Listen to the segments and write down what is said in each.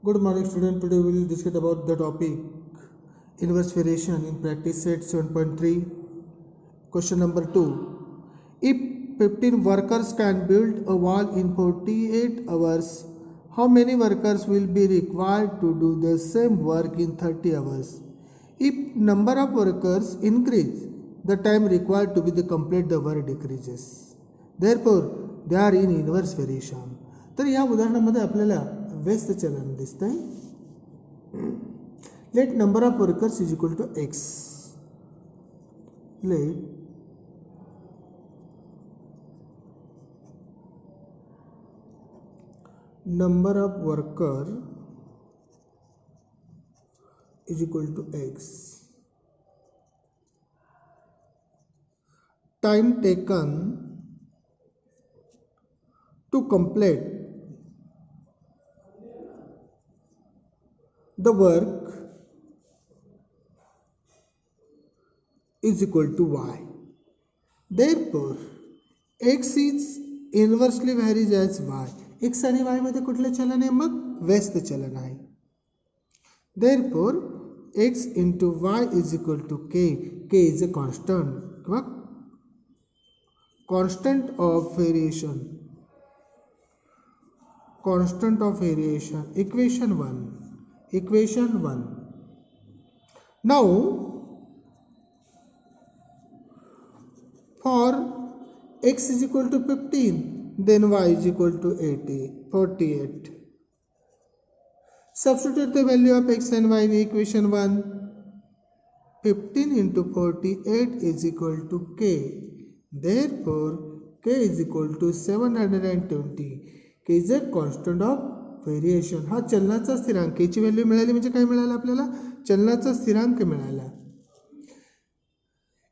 Good morning student. Today we will discuss about the topic inverse variation in practice set 7.3. Question number 2. If 15 workers can build a wall in 48 hours, how many workers will be required to do the same work in 30 hours? If number of workers increase, the time required to be the complete the work decreases. Therefore, they are in inverse variation. तर या उदाहरणामध्ये आपल्याला व्यस्त चलन दिसतंय. Let number of workers is equal to x. Let number of worker is equal to x. Time taken to complete the work is equal to y. Therefore, x is inversely varies as y. x आणि y मध्ये कुठलं चलन आहे? मग व्यस्त चलन आहे. Therefore, x into y is equal to k. k is a constant किंवा constant of variation. Constant of variation. Equation 1. Equation 1. Now, for x is equal to 15, then y is equal to 48. Substitute the value of x and y in equation 1. 15 into 48 is equal to k. Therefore, k is equal to 720. k is a constant of variation. हा चलनाचा स्थिरांक. k ची value मिळाली म्हणजे काय मिळालं आपल्याला? चलनाचा स्थिरांक मिळाला.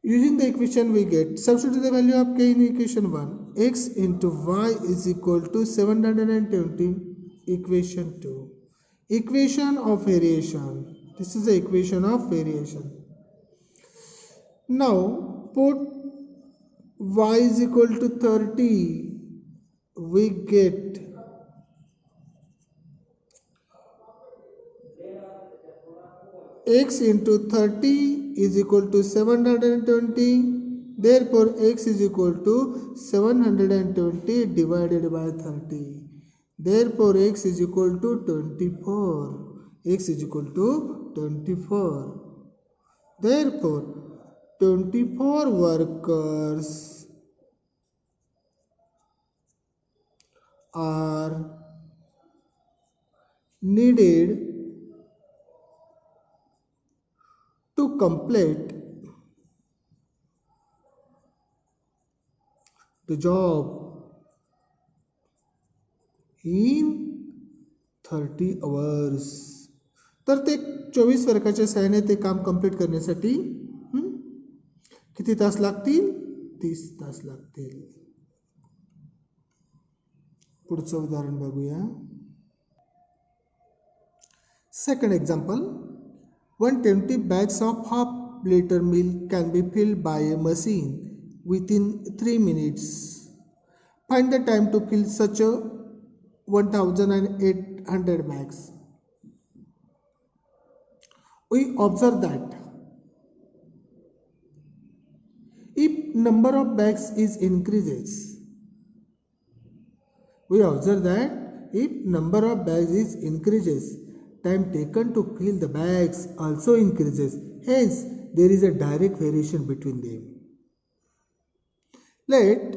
Using the equation we get, substitute the value of k in equation 1. x into y is equal to 720. Equation 2. Equation of variation. This is the equation of variation. Now put y is equal to 30. We get x into 30 is equal to 720. Therefore, x is equal to 720 divided by 30. Therefore, x is equal to 24. x is equal to 24. Therefore, 24 workers are needed to complete the job in 30 hours. तर ते 24 वर्गाच्या सहाय्याने ते काम complete करण्यासाठी किती तास लागतील? 30 तास लागतील. पुढचं उदाहरण बघूया. Second example. 120 bags of half-liter milk can be filled by a machine within 3 minutes. Find the time to fill such a 1,800 bags. We observe that if number of bags is increases, time taken to fill the bags also increases. Hence, there is a direct variation between them. Let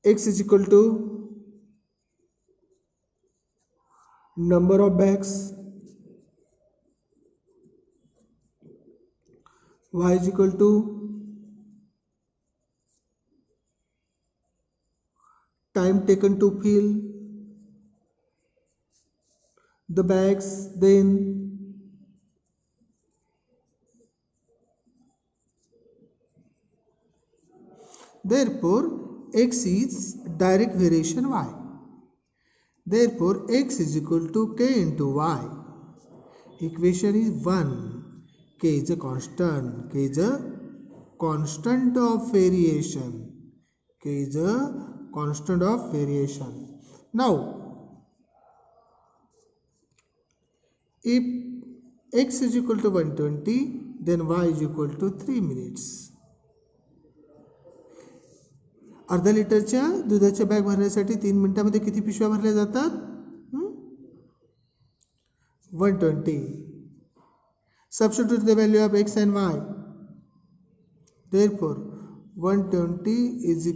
x is equal to number of bags, y is equal to time taken to fill the bags, then therefore x is direct variation y. Therefore x is equal to k into y. Equation is 1. K is a constant. K is a constant of variation. K is a constant of variation. Now If x is equal to 120, then y is equal to 3 minutes. अर्धा लिटरच्या दुधाच्या bag भरण्यासाठी 3 मिनिटांमध्ये किती पिशव्या भरल्या जातात? 120. Substitute the value of x and y. Therefore, 120 is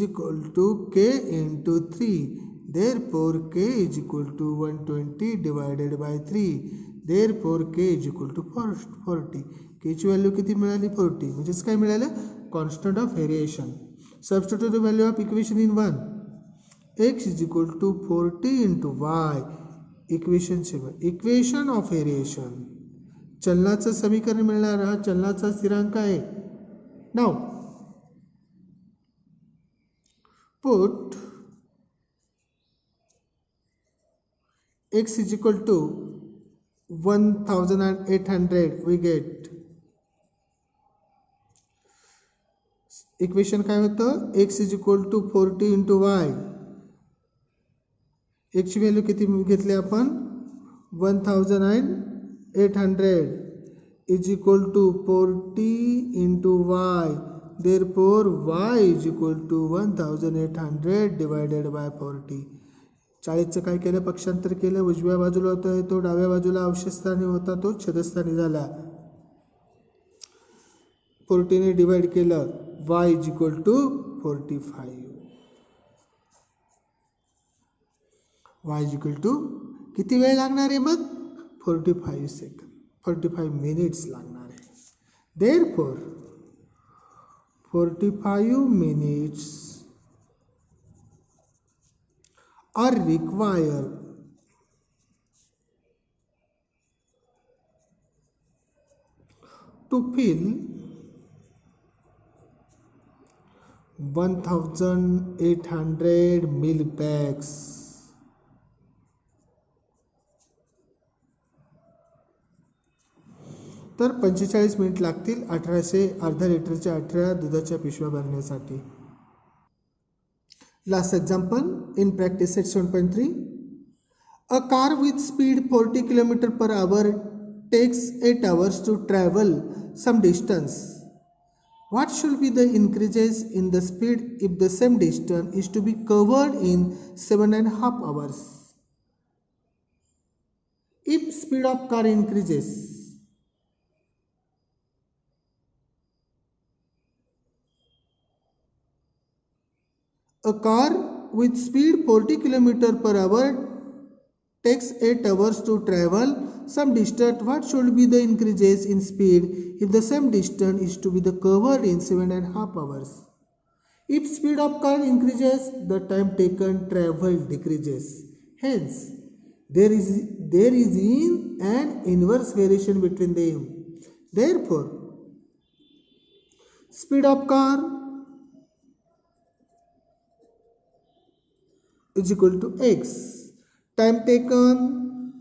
equal to k into 3. Therefore, k is equal to 120 divided by 3. Therefore, k is equal to 40. k ची value किती मिळाली? 40. म्हणजेच काय मिळालं? Constant of variation. Substitute the value of equation in 1. x is equal to 40 into y. Equation 7. Equation of variation. चलनाचं समीकरण मिळणार, हा चलनाचा स्थिरांक आहे. Now, put x is equal to 1800. We get equation काय होतं? x is equal to 40 into y. x ची value किती घेतली आपण? 1800 is equal to 40 into y. Therefore, y is equal to 1800 divided by 40. 40चं काय केलं? पक्षांतर केलं. उजव्या बाजूला होता तो डाव्या बाजूला अवशेषस्थानी होता तो छेदस्थानी झाला. 40 ने डिवाइड केलं. y is equal to 45. y is equal to किती वेळ लागणार आहे मग? 45 सेकंड, 45 मिनिट्स लागणार आहे. Therefore, 45 minutes are required to fill 1800 milk bags. तर 45 मिनिट लागतील 1800 अर्धा लिटरच्या 18 दुधाच्या पिशव्या भरण्यासाठी. Last example in practice set 7.3. A car with speed 40 km per hour takes 8 hours to travel some distance. What should be the increases in the speed if the same distance is to be covered in 7.5 hours? If speed of car increases, a car with speed 40 km per hour takes 8 hours to travel some distance. What should be the increases in speed if the same distance is to be covered in 7.5 hours? If speed of car increases, the time taken travel decreases. Hence, there is an inverse variation between them. Therefore, speed of car is equal to x. Time taken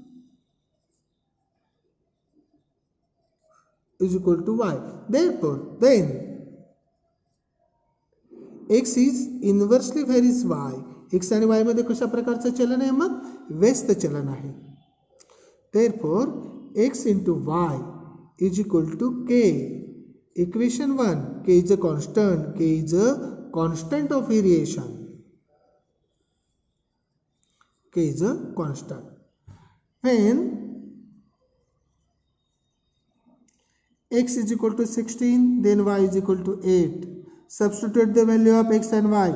is equal to y. Therefore, then x is inversely varies y. x आणि y मध्ये कशा प्रकारचं चलन आहे? मग व्यस्त चलन आहे. Therefore, x into y is equal to k. Equation 1, k is a constant. K is a constant of variation. K is a constant. When x is equal to 16, then y is equal to 8. Substitute the value of x and y.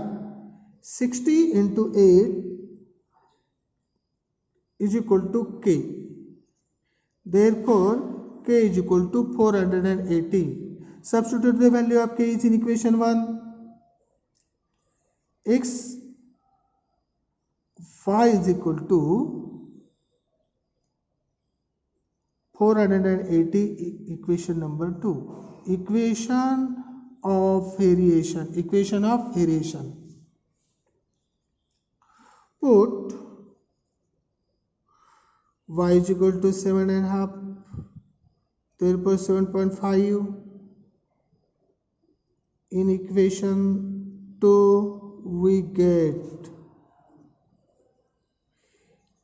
60 into 8 is equal to k. Therefore, k is equal to 480. Substitute the value of k is in equation 1. X y is equal to 480. Equation number 2. Equation of variation. Equation of variation. Put y is equal to 7.5. Therefore, 7.5 in equation 2 we get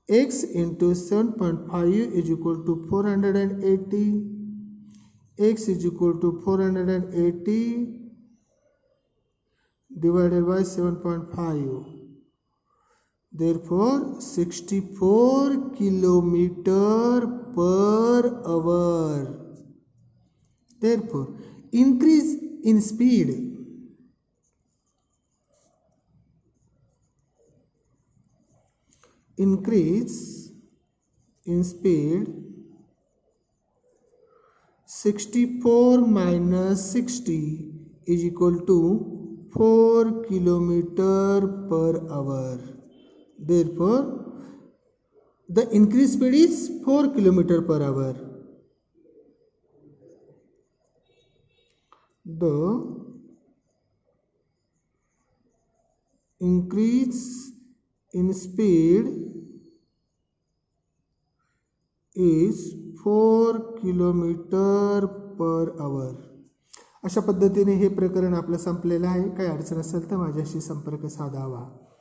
x into 7.5 is equal to 480. X is equal to 480 divided by 7.5. Therefore, 64 kilometer per hour. Therefore, increase in speed. Increase in speed 64 minus 60 is equal to 4 kilometer per hour. Therefore, the increased speed is 4 kilometer per hour. The increase in speed is 4 kilometre per hour. अशा पद्धतीने हे प्रकरण आपलं संपलेलं आहे. काही अडचण असेल तर माझ्याशी संपर्क साधावा.